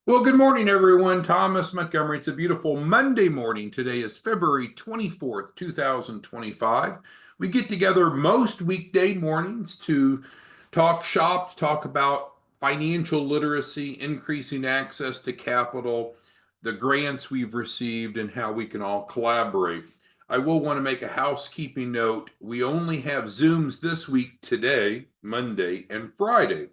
Well, good morning, everyone. Thomas Montgomery. It's a beautiful Monday morning. Today is February 24th, 2025. We get together most weekday mornings to talk shop, to talk about financial literacy, increasing access to capital, the grants we've received, and how we can all collaborate. I will want to make a housekeeping note. We only have Zooms this week today, Monday, and Friday.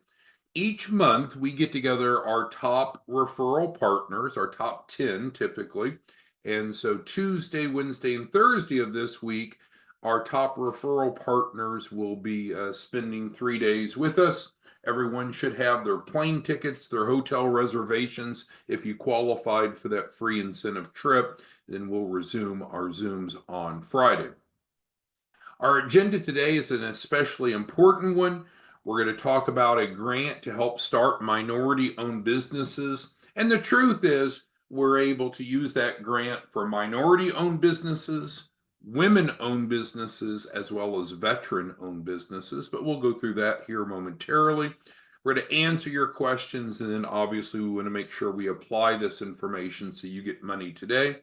Each month, we get together our top referral partners, our top 10 typically. And so Tuesday, Wednesday, and Thursday of this week, our top referral partners will be spending 3 days with us. Everyone should have their plane tickets, their hotel reservations. If you qualified for that free incentive trip, then we'll resume our Zooms on Friday. Our agenda today is an especially important one. We're going to talk about a grant to help start minority-owned businesses. And the truth is, we're able to use that grant for minority-owned businesses, women-owned businesses, as well as veteran-owned businesses. But we'll go through that here momentarily. We're going to answer your questions, and then obviously we want to make sure we apply this information so you get money today.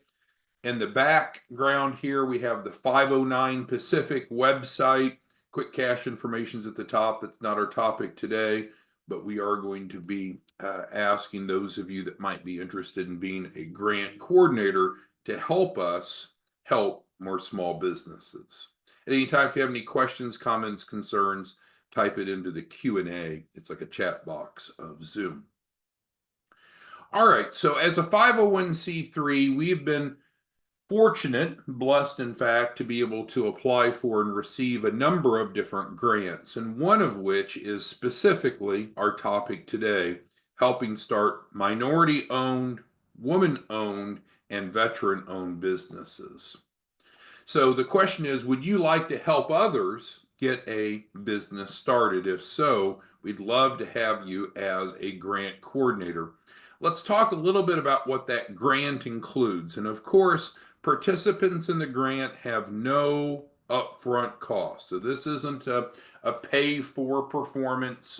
In the background here, we have the 509 Pacific website. QuickCash information's at the top. That's not our topic today, but we are going to be asking those of you that might be interested in being a grant coordinator to help us help more small businesses. At any time, if you have any questions, comments, concerns, type it into the Q&A. It's like a chat box of Zoom. All right, so as a 501c3, we've been fortunate, blessed in fact, to be able to apply for and receive a number of different grants, and one of which is specifically our topic today, helping start minority-owned, woman-owned, and veteran-owned businesses. So the question is, would you like to help others get a business started? If so, we'd love to have you as a grant coordinator. Let's talk a little bit about what that grant includes. And of course, participants in the grant have no upfront cost. So this isn't a pay-for-performance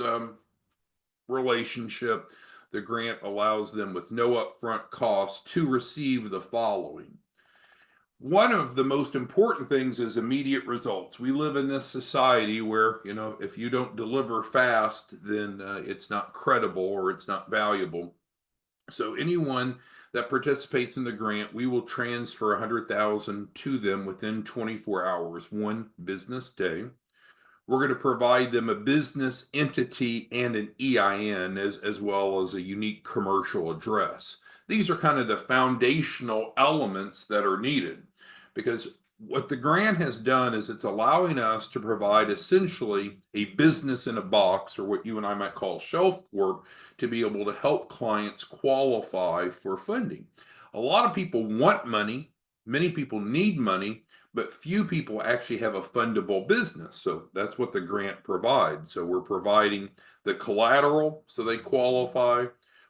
relationship. The grant allows them with no upfront cost to receive the following. One of the most important things is immediate results. We live in this society where, if you don't deliver fast, then it's not credible or it's not valuable. So anyone that participates in the grant, we will transfer $100,000 to them within 24 hours, one business day. We're going to provide them a business entity and an EIN as well as a unique commercial address. These are kind of the foundational elements that are needed, because what the grant has done is it's allowing us to provide essentially a business in a box, or what you and I might call shelf corp, to be able to help clients qualify for funding. A lot of people want money, many people need money, but few people actually have a fundable business. So that's what the grant provides. So we're providing the collateral so they qualify.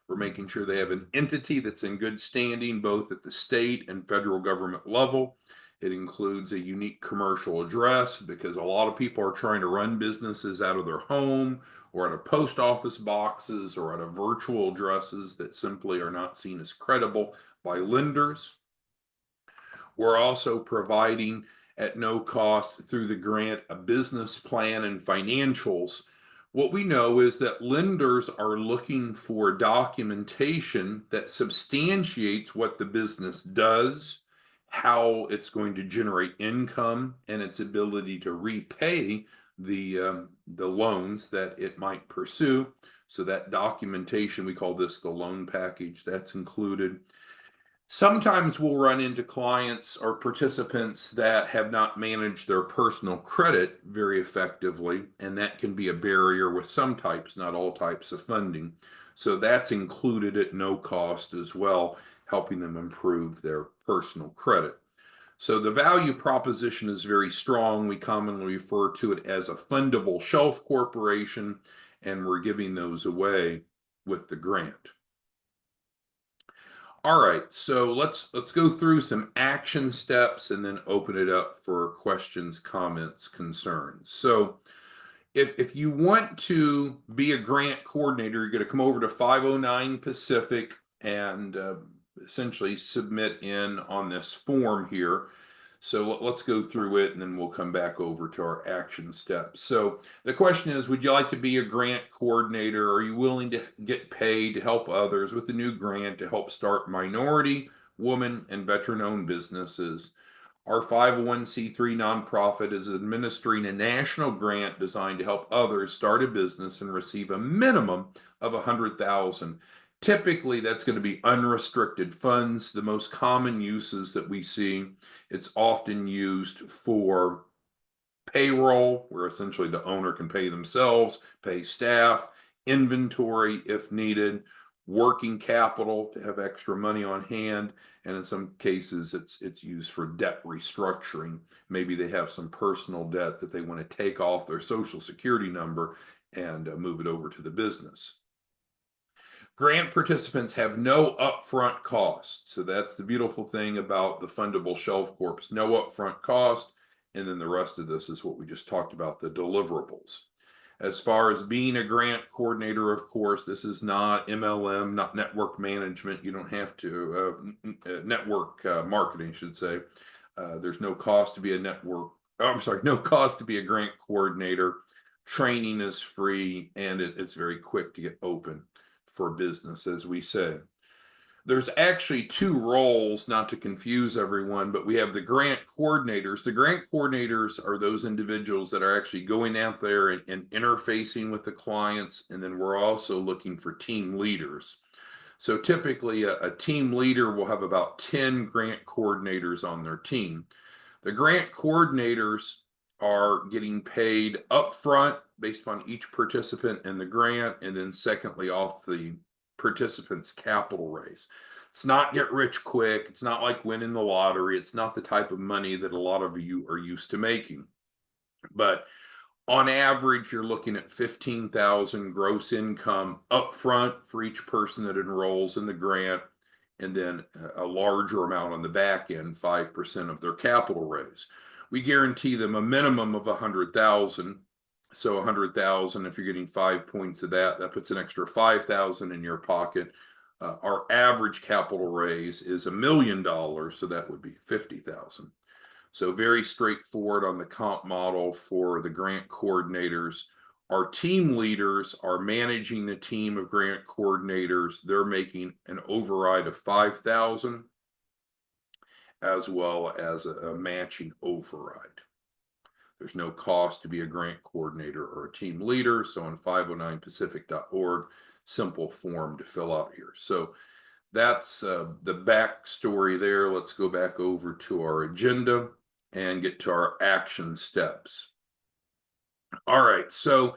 We're making sure they have an entity that's in good standing, both at the state and federal government level. It includes a unique commercial address, because a lot of people are trying to run businesses out of their home or out of post office boxes or out of virtual addresses that simply are not seen as credible by lenders. We're also providing at no cost through the grant a business plan and financials. What we know is that lenders are looking for documentation that substantiates what the business does, how it's going to generate income, and its ability to repay the loans that it might pursue. So that documentation, we call this the loan package, that's included. Sometimes we'll run into clients or participants that have not managed their personal credit very effectively, and that can be a barrier with some types, not all types of funding. So that's included at no cost as well, helping them improve their personal credit. So the value proposition is very strong. We commonly refer to it as a fundable shelf corporation, and we're giving those away with the grant. All right, so let's go through some action steps and then open it up for questions, comments, concerns. So if you want to be a grant coordinator, you're going to come over to 509 Pacific and essentially submit in on this form here. So let's go through it and then we'll come back over to our action steps. So the question is, would you like to be a grant coordinator? Are you willing to get paid to help others with a new grant to help start minority, woman, and veteran-owned businesses? Our 501c3 nonprofit is administering a national grant designed to help others start a business and receive a minimum of $100,000. Typically, that's going to be unrestricted funds. The most common uses that we see, it's often used for payroll, where essentially the owner can pay themselves, pay staff, inventory if needed, working capital to have extra money on hand, and in some cases it's used for debt restructuring. Maybe they have some personal debt that they want to take off their social security number and move it over to the business. Grant participants have no upfront cost. So that's the beautiful thing about the fundable shelf corps. No upfront cost. And then the rest of this is what we just talked about, the deliverables. As far as being a grant coordinator, of course, this is not MLM, not network management. You don't have to, network marketing, I should say. There's no cost to be a no cost to be a grant coordinator. Training is free and it's very quick to get open for business, as we say. There's actually two roles, not to confuse everyone, but we have the grant coordinators. The grant coordinators are those individuals that are actually going out there and interfacing with the clients. And then we're also looking for team leaders. So typically a team leader will have about 10 grant coordinators on their team. The grant coordinators are getting paid upfront based on each participant in the grant, and then secondly off the participant's capital raise. It's not get rich quick. It's not like winning the lottery. It's not the type of money that a lot of you are used to making. But on average, you're looking at 15,000 gross income upfront for each person that enrolls in the grant, and then a larger amount on the back end, 5% of their capital raise. We guarantee them a minimum of 100,000. So 100,000, if you're getting 5 points of that, that puts an extra 5,000 in your pocket. Our average capital raise is $1 million, so that would be 50,000. So very straightforward on the comp model for the grant coordinators. Our team leaders are managing the team of grant coordinators. They're making an override of 5,000 as well as a matching override. There's no cost to be a grant coordinator or a team leader. So on 509pacific.org, simple form to fill out here. So that's the backstory there. Let's go back over to our agenda and get to our action steps. All right, so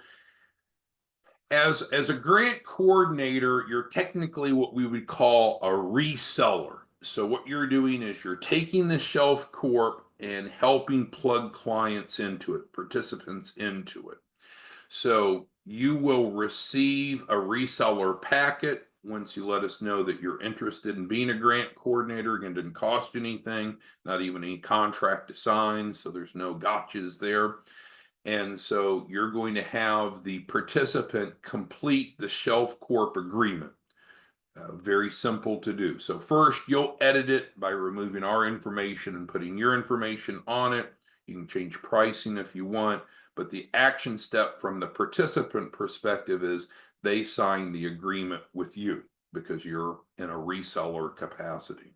as a grant coordinator, you're technically what we would call a reseller. So what you're doing is you're taking the shelf corp and helping plug clients into it, participants into it. So you will receive a reseller packet once you let us know that you're interested in being a grant coordinator. Again, it didn't cost you anything, not even any contract to sign, so there's no gotchas there. And so you're going to have the participant complete the shelf corp agreement. Very simple to do. So first, you'll edit it by removing our information and putting your information on it. You can change pricing if you want, but the action step from the participant perspective is they sign the agreement with you because you're in a reseller capacity.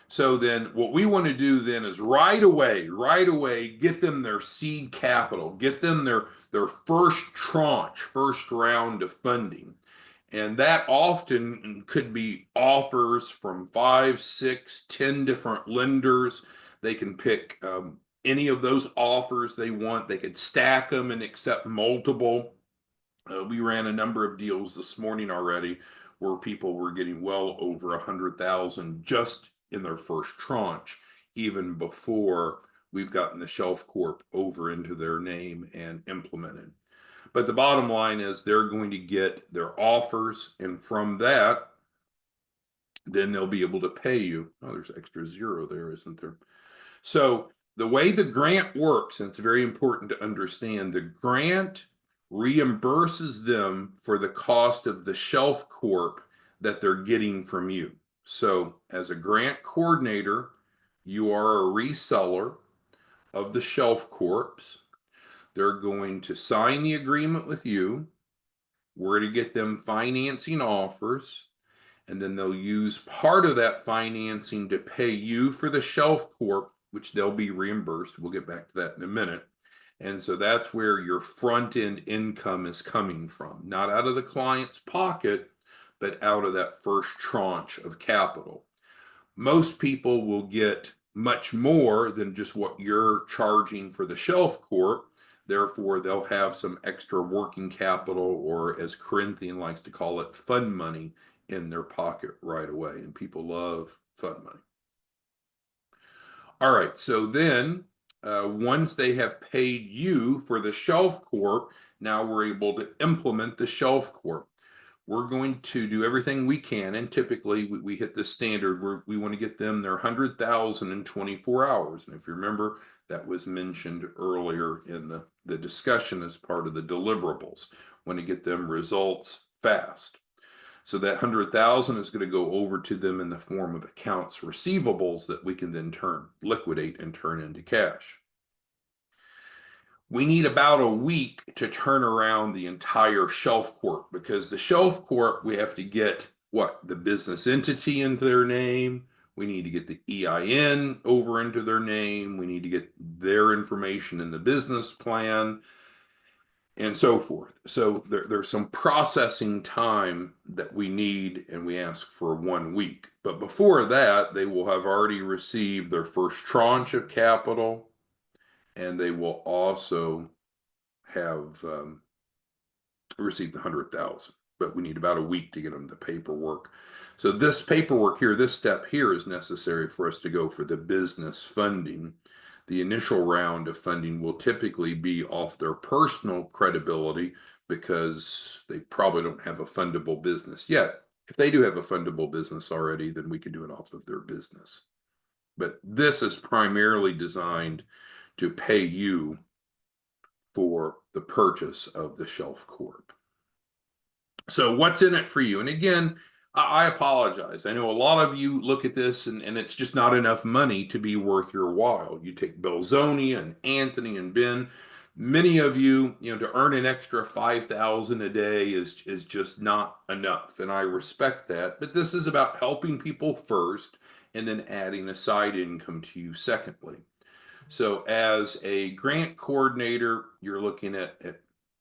So then what we want to do then is right away, get them their seed capital, get them their first tranche, first round of funding. And that often could be offers from 5, 6, 10 different lenders. They can pick any of those offers they want. They could stack them and accept multiple. We ran a number of deals this morning already where people were getting well over 100,000 just in their first tranche, even before we've gotten the shelf corp over into their name and implemented. But the bottom line is they're going to get their offers, and from that, then they'll be able to pay you. Oh, there's extra zero there, isn't there? So the way the grant works, and it's very important to understand, the grant reimburses them for the cost of the shelf corp that they're getting from you. So as a grant coordinator, you are a reseller of the Shelf Corps. They're going to sign the agreement with you. We're to get them financing offers, and then they'll use part of that financing to pay you for the Shelf Corp, which they'll be reimbursed. We'll get back to that in a minute. And so that's where your front end income is coming from, not out of the client's pocket, but out of that first tranche of capital. Most people will get much more than just what you're charging for the Shelf Corp. Therefore, they'll have some extra working capital, or as Corinthian likes to call it, fun money in their pocket right away. And people love fun money. All right, so then once they have paid you for the Shelf Corp, now we're able to implement the Shelf Corp. We're going to do everything we can, and typically we hit the standard. We want to get them their 100,000 in 24 hours. And if you remember, that was mentioned earlier in the discussion as part of the deliverables. Want to get them results fast. So that 100,000 is going to go over to them in the form of accounts receivables that we can then liquidate and turn into cash. We need about a week to turn around the entire Shelf Corp, because the Shelf Corp, we have to get the business entity into their name. We need to get the EIN over into their name. We need to get their information in the business plan, and so forth. So there's some processing time that we need, and we ask for 1 week. But before that, they will have already received their first tranche of capital, and they will also have received the 100,000. But we need about a week to get them the paperwork. So this paperwork here, this step here, is necessary for us to go for the business funding. The initial round of funding will typically be off their personal credibility, because they probably don't have a fundable business yet. If they do have a fundable business already, then we can do it off of their business. But this is primarily designed to pay you for the purchase of the Shelf Corp. So what's in it for you? And again, I apologize. I know a lot of you look at this and it's just not enough money to be worth your while. You take Belzonia and Anthony and Ben. Many of you, to earn an extra 5,000 a day is just not enough. And I respect that. But this is about helping people first and then adding a side income to you secondly. So as a grant coordinator, you're looking at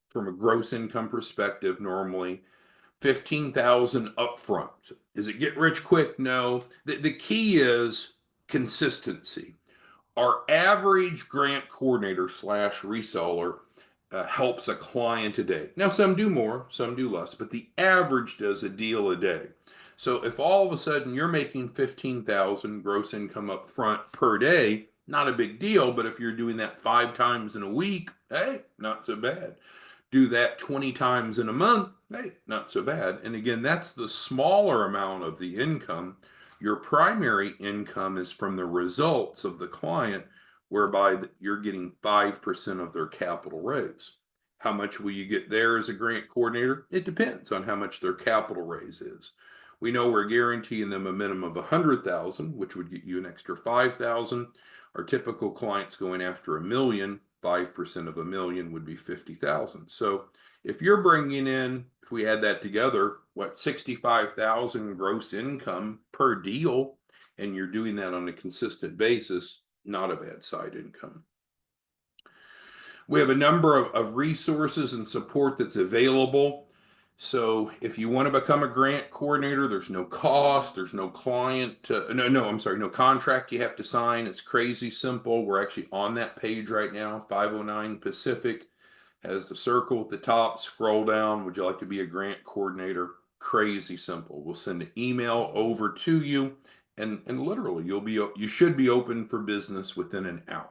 from a gross income perspective, normally 15,000 upfront. Is it get rich quick? No. The key is consistency. Our average grant coordinator / reseller helps a client a day. Now, some do more, some do less, but the average does a deal a day. So if all of a sudden you're making 15,000 gross income up front per day, not a big deal. But if you're doing that 5 times in a week, hey, not so bad. Do that 20 times in a month, hey, not so bad. And again, that's the smaller amount of the income. Your primary income is from the results of the client, whereby you're getting 5% of their capital raise. How much will you get there as a grant coordinator? It depends on how much their capital raise is. We know we're guaranteeing them a minimum of 100,000, which would get you an extra 5,000. Our typical clients going after $1 million, 5% of $1 million would be 50,000. So if you're bringing in, if we add that together, 65,000 gross income per deal, and you're doing that on a consistent basis, not a bad side income. We have a number of resources and support that's available. So if you want to become a grant coordinator, there's no cost, there's no no contract you have to sign. It's crazy simple. We're actually on that page right now. 509 Pacific has the circle at the top. Scroll down. Would you like to be a grant coordinator? Crazy simple. We'll send an email over to you, and literally you should be open for business within an hour.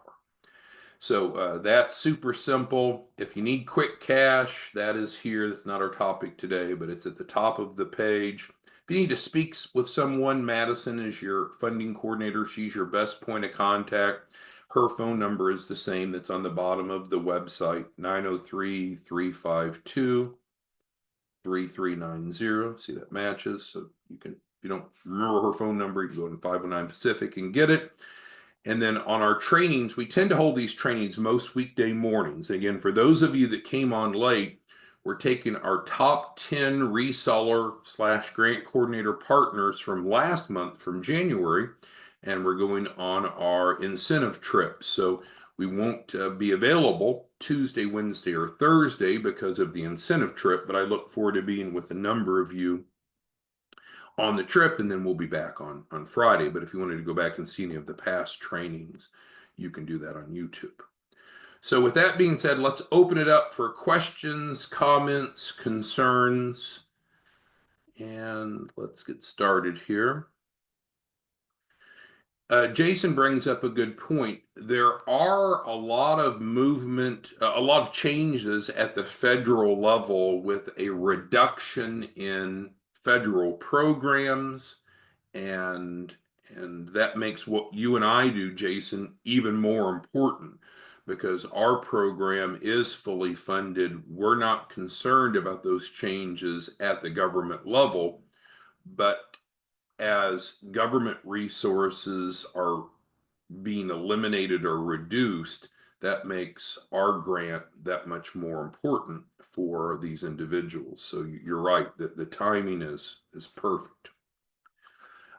So that's super simple. If you need QuickCash, that is here. That's not our topic today, but it's at the top of the page. If you need to speak with someone, Madison is your funding coordinator. She's your best point of contact. Her phone number is the same that's on the bottom of the website, 903-352. 3390. See, that matches. So you can, if you don't remember her phone number, you can go to 509 Pacific and get it. And then on our trainings, we tend to hold these trainings most weekday mornings. Again, for those of you that came on late, we're taking our top 10 reseller/grant coordinator partners from last month, from January, and we're going on our incentive trip. So we won't be available Tuesday, Wednesday, or Thursday because of the incentive trip, but I look forward to being with a number of you on the trip, and then we'll be back on Friday. But if you wanted to go back and see any of the past trainings, you can do that on YouTube. So with that being said, let's open it up for questions, comments, concerns, and let's get started here. Jason brings up a good point. There are a lot of movement, a lot of changes at the federal level with a reduction in federal programs, and that makes what you and I do, Jason, even more important because our program is fully funded. We're not concerned about those changes at the government level, but as government resources are being eliminated or reduced, that makes our grant that much more important for these individuals. So you're right that the timing is perfect.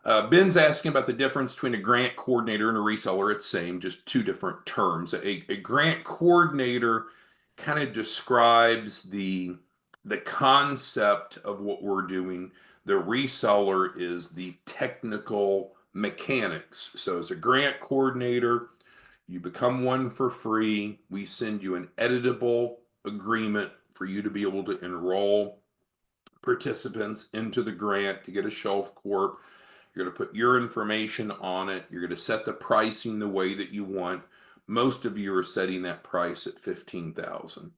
Ben's asking about the difference between a grant coordinator and a reseller. It's same, just two different terms. A grant coordinator kind of describes the concept of what we're doing. The reseller is the technical mechanics. So as a grant coordinator, you become one for free. We send you an editable agreement for you to be able to enroll participants into the grant to get a shelf corp. You're going to put your information on it. You're going to set the pricing the way that you want. Most of you are setting that price at $15,000.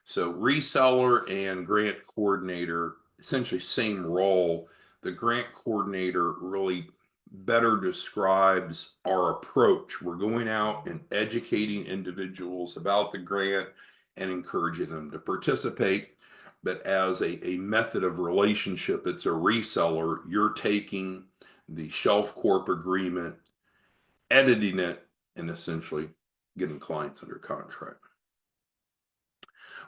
So reseller and grant coordinator, essentially same role. The grant coordinator really better describes our approach. We're going out and educating individuals about the grant and encouraging them to participate. But as a method of relationship, it's a reseller. You're taking the shelf corp agreement, editing it, and essentially getting clients under contract.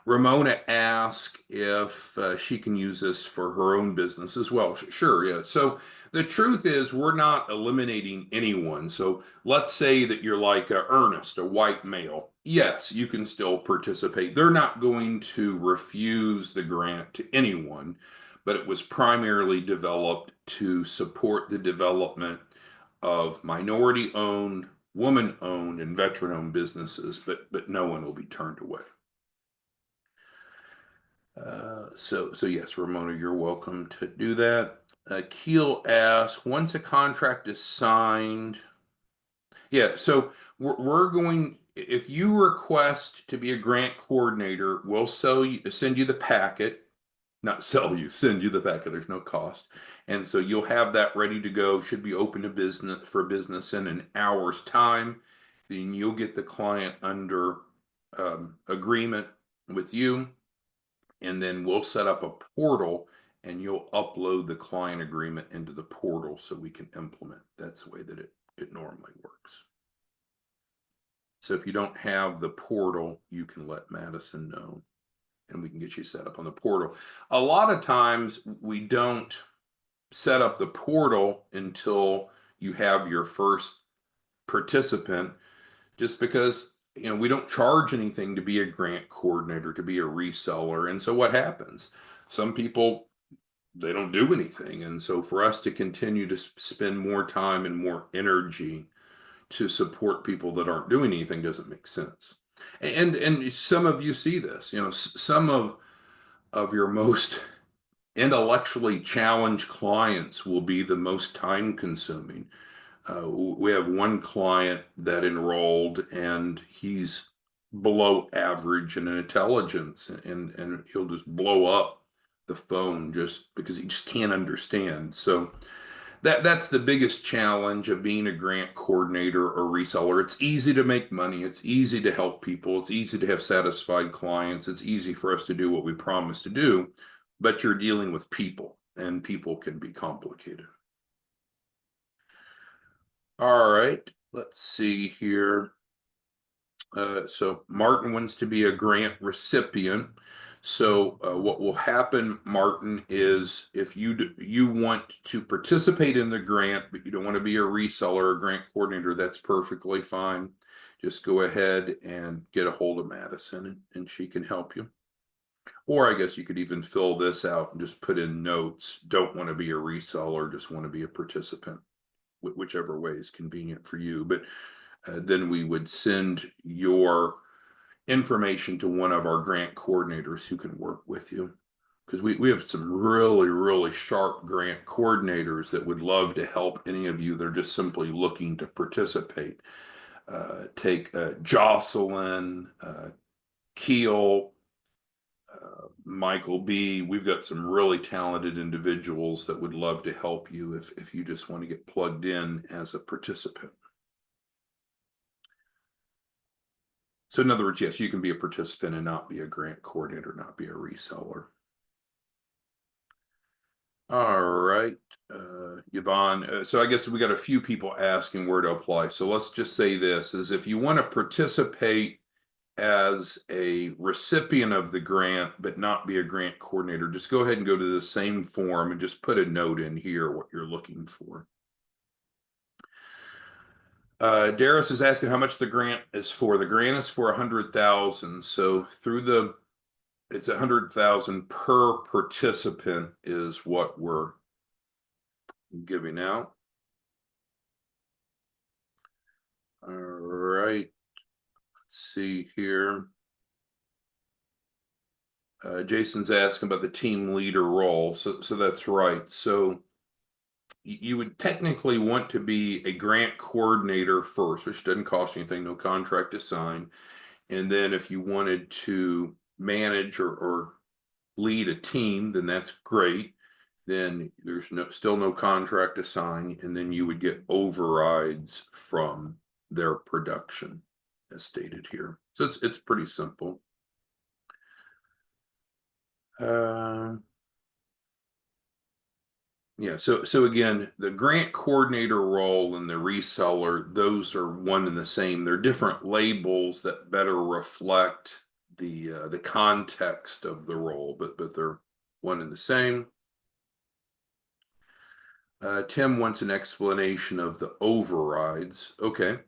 Ramona asked if she can use this for her own business as well. Sure, yeah. So the truth is we're not eliminating anyone. So let's say that you're like Ernest, a white male. Yes, you can still participate. They're not going to refuse the grant to anyone, but it was primarily developed to support the development of minority-owned, woman-owned, and veteran-owned businesses, but no one will be turned away. So yes, Ramona, you're welcome to do that. Keel asks, once a contract is signed, yeah, so we're going, if you request to be a grant coordinator, we'll send you the packet, not sell you, send you the packet, there's no cost. And so you'll have that ready to go, should be open to business for business in an hour's time. Then you'll get the client under agreement with you. And then we'll set up a portal and you'll upload the client agreement into the portal so we can implement. That's the way that it normally works. So if you don't have the portal, you can let Madison know and we can get you set up on the portal. A lot of times we don't set up the portal until you have your first participant, just because we don't charge anything to be a grant coordinator, to be a reseller. And so what happens? Some people, they don't do anything. And so for us to continue to spend more time and more energy to support people that aren't doing anything doesn't make sense. And some of you see this, some of your most intellectually challenged clients will be the most time consuming. We have one client that enrolled and he's below average in intelligence, and he'll just blow up the phone just because he just can't understand. So that's the biggest challenge of being a grant coordinator or reseller. It's easy to make money. It's easy to help people. It's easy to have satisfied clients. It's easy for us to do what we promise to do. but you're dealing with people, and people can be complicated. All right, let's see here. So Martin wants to be a grant recipient. So what will happen, Martin, is if you want to participate in the grant, but you don't want to be a reseller or grant coordinator, that's perfectly fine. Just go ahead and get a hold of Madison, and she can help you. Or I guess you could even fill this out and just put in notes. Don't want to be a reseller, just want to be a participant, whichever way is convenient for you. But then we would send your information to one of our grant coordinators who can work with you. Because we have some really, really sharp grant coordinators that would love to help any of you that are just simply looking to participate. Take Jocelyn, Keel, Michael B. We've got some really talented individuals that would love to help you if you just want to get plugged in as a participant. So in other words, yes, you can be a participant and not be a grant coordinator, not be a reseller. All right, Yvonne. So I guess we got a few people asking where to apply. So let's just say this is if you want to participate as a recipient of the grant, but not be a grant coordinator, just go ahead and go to the same form and just put a note in here what you're looking for. Darius is asking how much the grant is for. The grant is for 100,000. So it's 100,000 per participant is what we're giving out. All right. Let's see here. Jason's asking about the team leader role. So that's right. So you would technically want to be a grant coordinator first, which doesn't cost you anything, no contract to sign. And then if you wanted to manage or lead a team, then that's great. Then there's still no contract to sign, and then you would get overrides from their production, as stated here. So it's pretty simple. Yeah, so again, the grant coordinator role and the reseller, those are one and the same. They're different labels that better reflect the context of the role, but they're one and the same. Tim wants an explanation of the overrides. Okay,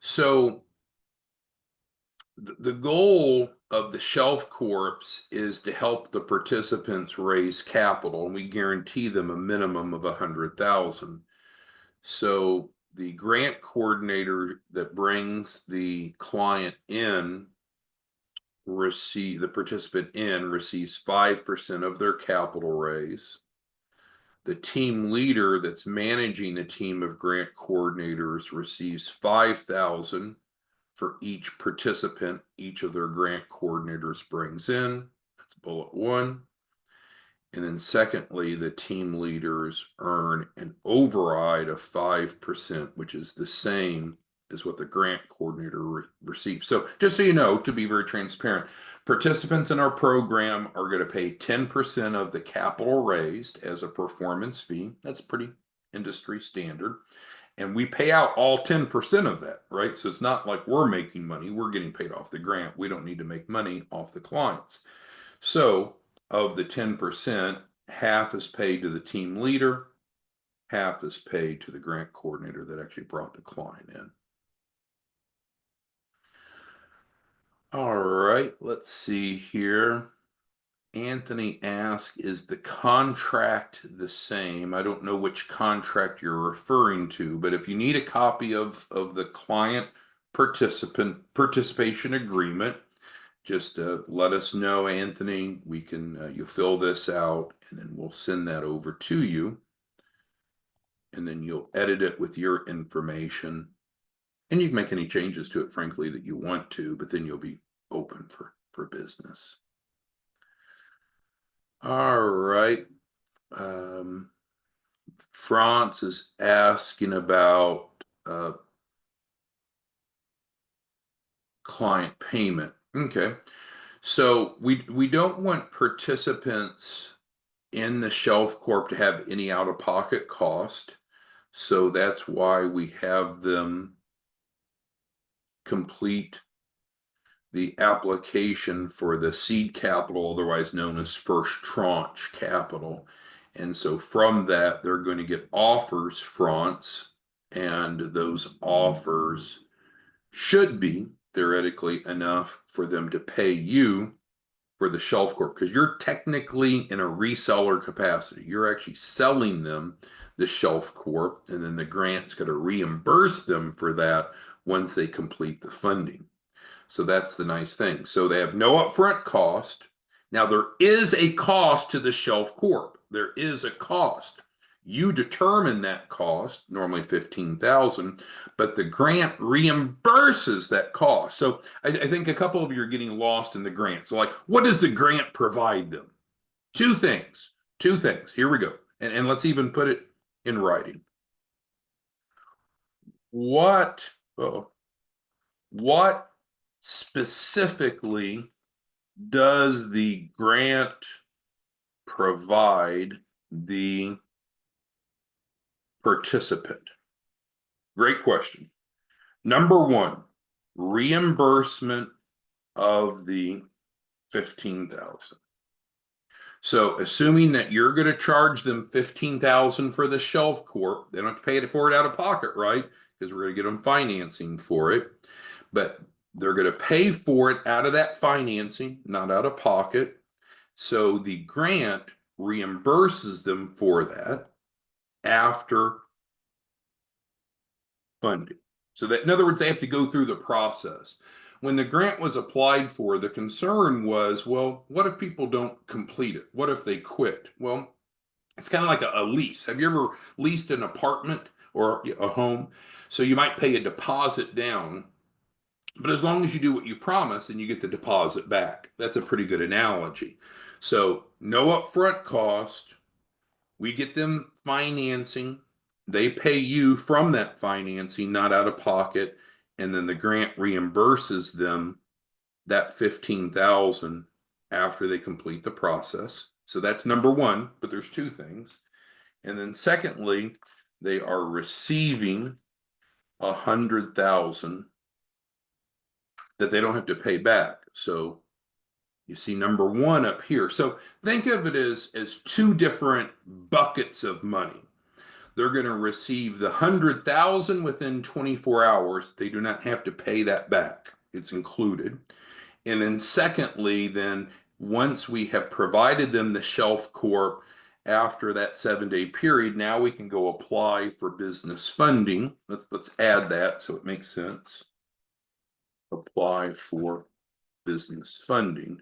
so the goal of the Shelf Corps is to help the participants raise capital, and we guarantee them a minimum of 100,000. So the grant coordinator that brings the client in the participant in receives 5% of their capital raise. The team leader that's managing the team of grant coordinators receives 5,000 for each participant each of their grant coordinators brings in. That's bullet one. And then secondly, the team leaders earn an override of 5%, which is the same as what the grant coordinator receives. So just so you know, to be very transparent, participants in our program are going to pay 10% of the capital raised as a performance fee. That's pretty industry standard. And we pay out all 10% of that, right? So it's not like we're making money. We're getting paid off the grant. We don't need to make money off the clients. So of the 10%, half is paid to the team leader, half is paid to the grant coordinator that actually brought the client in. All right, let's see here. Anthony asked, is the contract the same? I don't know which contract you're referring to, but if you need a copy of the client participation agreement, just let us know, Anthony. We can you fill this out, and then we'll send that over to you, and then you'll edit it with your information, and you can make any changes to it, frankly, that you want to, but then you'll be open for business. All right. France is asking about client payment. Okay. So we don't want participants in the Shelf Corp to have any out-of-pocket cost. So that's why we have them complete the application for the seed capital, otherwise known as first tranche capital. And so from that, they're going to get offers fronts, and those offers should be theoretically enough for them to pay you for the Shelf Corp, because you're technically in a reseller capacity. You're actually selling them the Shelf Corp, and then the grant's going to reimburse them for that once they complete the funding. So that's the nice thing. So they have no upfront cost. Now there is a cost to the Shelf Corp. There is a cost. You determine that cost, normally $15,000, but the grant reimburses that cost. So I think a couple of you are getting lost in the grant. So like, what does the grant provide them? Two things. Two things. Here we go. And let's even put it in writing. What specifically does the grant provide the participant? Great question. Number one, reimbursement of the $15,000. So assuming that you're going to charge them $15,000 for the Shelf Corp, they don't have to pay for it out of pocket, right? Because we're going to get them financing for it. But they're going to pay for it out of that financing, not out of pocket. So the grant reimburses them for that after funding. So that, in other words, they have to go through the process. When the grant was applied for, the concern was, well, what if people don't complete it? What if they quit? Well, it's kind of like a lease. Have you ever leased an apartment or a home? So you might pay a deposit down, but as long as you do what you promise, then you get the deposit back. That's a pretty good analogy. So no upfront cost. We get them financing. They pay you from that financing, not out of pocket. And then the grant reimburses them that $15,000 after they complete the process. So that's number one, but there's two things. And then secondly, they are receiving $100,000 that they don't have to pay back. So you see number one up here. So think of it as two different buckets of money. They're going to receive the $100,000 within 24 hours. They do not have to pay that back. It's included. And then secondly, then once we have provided them the Shelf Corp after that 7-day period, now we can go apply for business funding. Let's add that so it makes sense. Apply for business funding.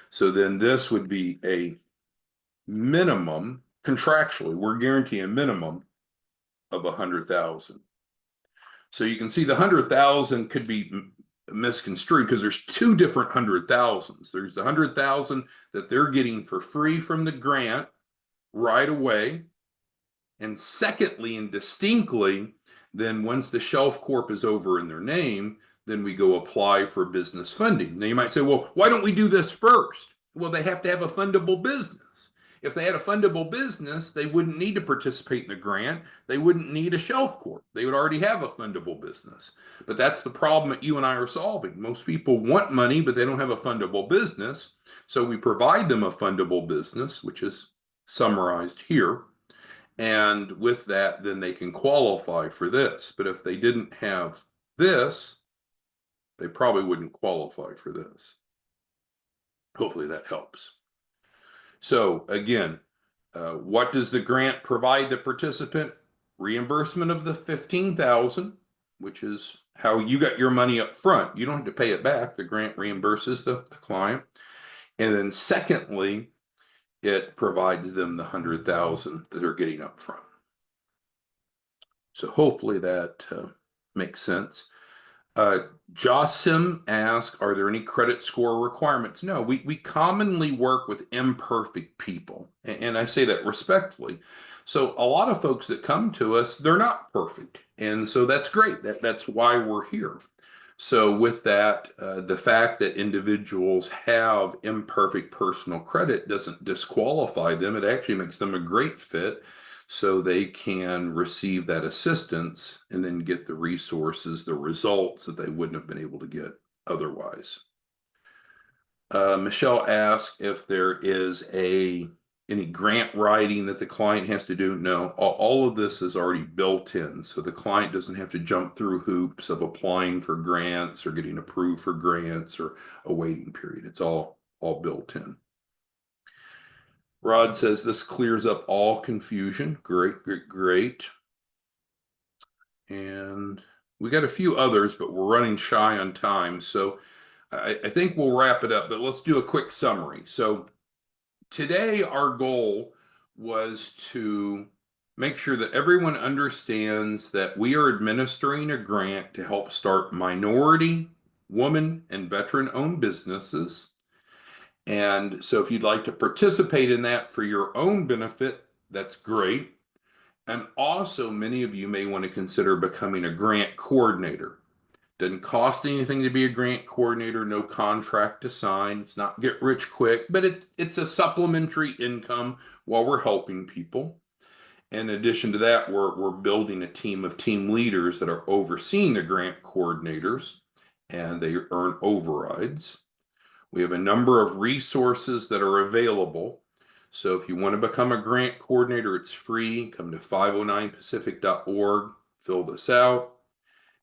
So then this would be a minimum, contractually, we're guaranteeing a minimum of 100,000. So you can see the 100,000 could be misconstrued because there's two different 100,000s. There's the 100,000 that they're getting for free from the grant right away. And secondly, and distinctly, then once the Shelf Corp is over in their name, then we go apply for business funding. Now you might say, well, why don't we do this first? Well, they have to have a fundable business. If they had a fundable business, they wouldn't need to participate in the grant. They wouldn't need a Shelf Corp. They would already have a fundable business. But that's the problem that you and I are solving. Most people want money, but they don't have a fundable business. So we provide them a fundable business, which is summarized here. And with that, then they can qualify for this. But if they didn't have this, they probably wouldn't qualify for this. Hopefully that helps. So again, what does the grant provide the participant? Reimbursement of the $15,000, which is how you got your money up front. You don't have to pay it back. The grant reimburses the client. And then secondly, it provides them the $100,000 that they're getting up front. So hopefully that makes sense. Josim asked, are there any credit score requirements? No, we commonly work with imperfect people. And I say that respectfully. So a lot of folks that come to us, they're not perfect. And so that's great. That's why we're here. So with that, the fact that individuals have imperfect personal credit doesn't disqualify them. It actually makes them a great fit so they can receive that assistance and then get the resources, the results that they wouldn't have been able to get otherwise. Michelle asked if there is any grant writing that the client has to do. No, all of this is already built in, so the client doesn't have to jump through hoops of applying for grants or getting approved for grants or a waiting period. It's all built in. Rod says this clears up all confusion. Great, great, great. And we got a few others, but we're running shy on time, so I think we'll wrap it up, but let's do a quick summary. So today, our goal was to make sure that everyone understands that we are administering a grant to help start minority, woman, and veteran-owned businesses. And so if you'd like to participate in that for your own benefit, that's great. And also, many of you may want to consider becoming a grant coordinator. Doesn't cost anything to be a grant coordinator, no contract to sign. It's not get rich quick, but it's a supplementary income while we're helping people. In addition to that, we're building a team of team leaders that are overseeing the grant coordinators, and they earn overrides. We have a number of resources that are available. So if you want to become a grant coordinator, it's free. Come to 509pacific.org, fill this out.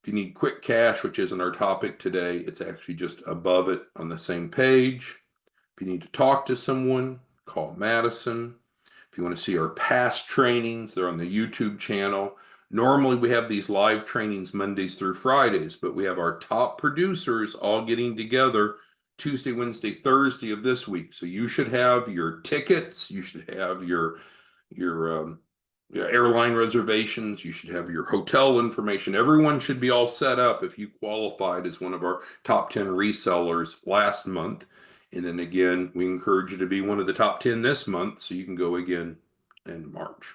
If you need QuickCash, which isn't our topic today, it's actually just above it on the same page. If you need to talk to someone, call Madison. If you want to see our past trainings, they're on the YouTube channel. Normally we have these live trainings Mondays through Fridays, but we have our top producers all getting together Tuesday, Wednesday, Thursday of this week. So you should have your tickets, you should have your airline reservations, you should have your hotel information. Everyone should be all set up if you qualified as one of our top 10 resellers last month. And then again, we encourage you to be one of the top 10 this month so you can go again in March.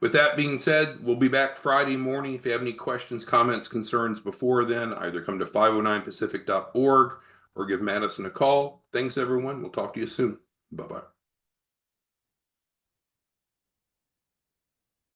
With that being said, we'll be back Friday morning. If you have any questions, comments, concerns before then, either come to 509pacific.org or give Madison a call. Thanks, everyone. We'll talk to you soon. Bye-bye.